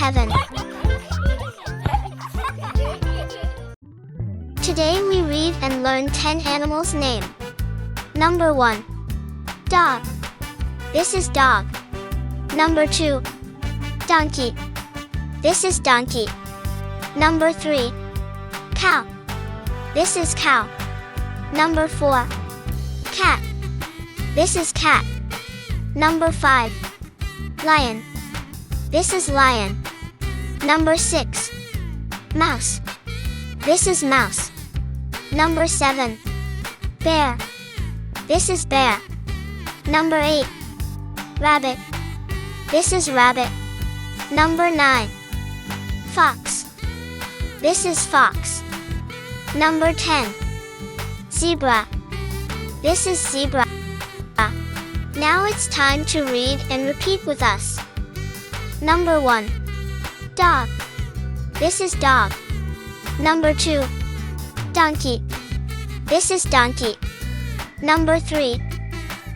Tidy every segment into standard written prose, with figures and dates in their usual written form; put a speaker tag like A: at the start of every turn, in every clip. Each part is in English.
A: heaven. Today we read and learn 10 animals' name. Number 1. Dog. This is dog. Number 2. Donkey. This is donkey. Number 3. Cow. This is cow. Number 4. Cat. This is cat. Number 5. Lion. This is lion. Number 6. Mouse. This is mouse. Number 7. Bear. This is bear. Number 8. Rabbit. This is rabbit. Number 9. Fox. This is fox. Number 10. Zebra. This is zebra. Now it's time to read and repeat with us. Number 1. Dog. This is dog. Number 2. Donkey. This is donkey. Number 3.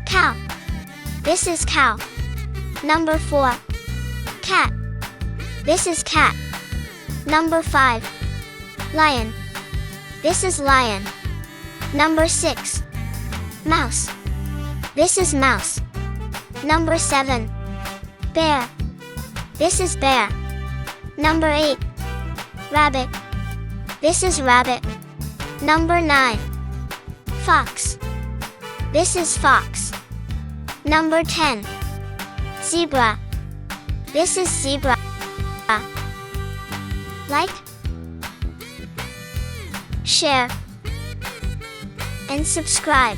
A: Cow. This is cow. Number 4. Cat. This is cat. Number 5. Lion. This is lion. Number 6. Mouse. This is mouse. Number 7. Bear. This is bear. Number 8. Rabbit. This is rabbit. Number 9. Fox. This is fox. Number 10. Zebra. This is zebra. Like, share, and subscribe.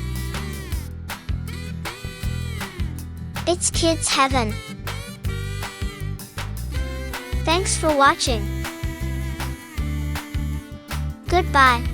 A: It's Kids Heaven. Thanks for watching. Goodbye.